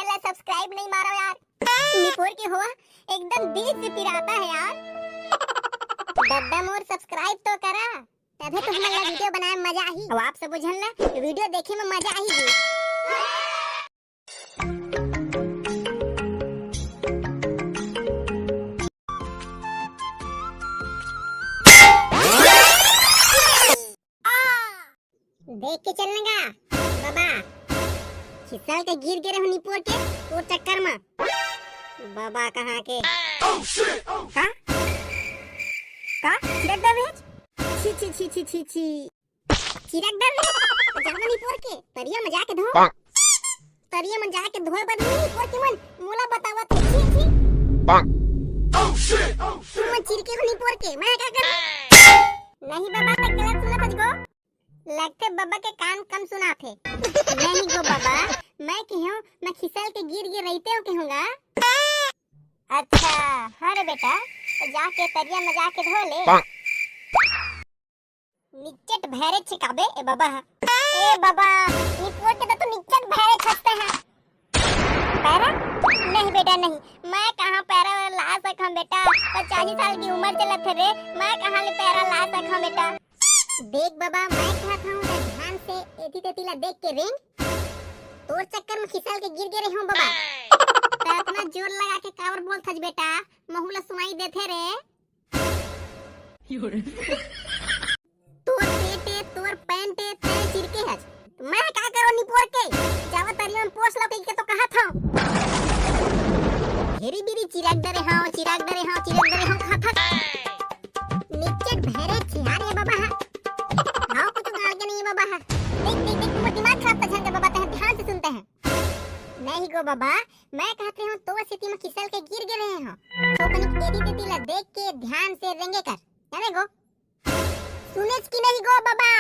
Channel ला subscribe नहीं मारो यार। निपोर के हुआ एकदम दिल से पिराता है यार। दद्दा मोर सब्सक्राइब तो करा, तभी तो हमारा वीडियो बनाए में मजा आई। अब आप सब बुझन ला वीडियो देखे में मजा आई जी। देख के चलनेगा बाबा, खिसल के गिर गिरे हो निपोर के तो चक्कर में। बाबा कहाँ के का का चिरक दर भेज छी छी छी छी छी छी चिरक दर भेज जाना निपोर के तरिया में जाके धो, तरिया में जाके धोए बदली निपोर के मन मोला बतावत है छी छी मन चिरके हो निपोर के मैं क्या कर। नहीं बाबा मैं गलत सुना था गो, लगते बाबा के कान कम सुना थे। नहीं गो बाबा, मैं कहूँ मैं खिसल के गिर गिर रहते हो कहूँगा। अच्छा हाँ बेटा, तो जाके तरिया में जाके धो ले। निच्चट भैरे छिकाबे ए बाबा, ए बाबा निपोर के तो निच्चट भैरे छसते हैं। पैरा नहीं बेटा नहीं, मैं कहाँ पैरा ला सकूं बेटा, 50 साल की उम्र चलत है रे, मैं कहाँ ले पैरा ला सकूं बेटा। देख बाबा मैं कहता हूँ ध्यान से एती तेती ला देख के रिंग, तोर चक्कर में खिसल के गिर गिरे हूँ बाबा। तो अपना जोर लगा के कावर बोल थज बेटा, महुला सुनाई देथे रे। तोर पेटे तोर पैंटे तेरे चिरके है, मैं क्या करो निपोर के जावा तरिया में पोछ लो के तो कहा था। घेरी बीरी चिराग दरे हाँ चिराग दरे हाँ चिराग दरे हाँ कहा था। निच्चट भैरे छिहार है बाबा, हाँ कुछ गाल के नहीं बाबा। देख देख देख तुम्हारा दिमाग खराब था बाबा, ध्यान से सुनते हैं। नहीं गो बाबा, मैं कहते हूँ तो स्थिति में खिसल के गिर गिर रहे हो तो कनिक तेरी तेती ला देख के ध्यान से रेंगे कर, जाने गो सुनेच की नहीं गो बाबा।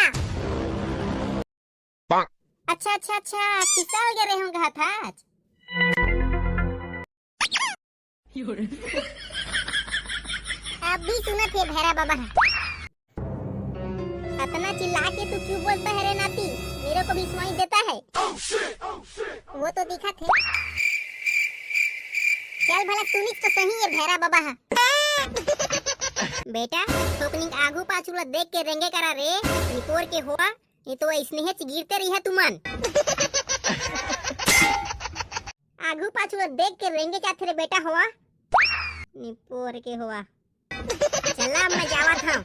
अच्छा अच्छा अच्छा खिसल गिर रहे हो कहा था। अब भी सुना थे भैरा बाबा, इतना चिल्ला के तू क्यों बोलता है रे नाती, मेरे को भी सुनाई देता है। वो तो दिखा थे, चल भला सुनिस तो सही है भैरा बाबा। बेटा थोकनिक आगू पाछू ला देख के रेंगे करा रे, निपोर के हुआ ये तो इसने ही गिरते रही है तुमन। आगू पाछू ला देख के रेंगे क्या थे रे बेटा हुआ, निपोर के हुआ। चला मैं जावा था।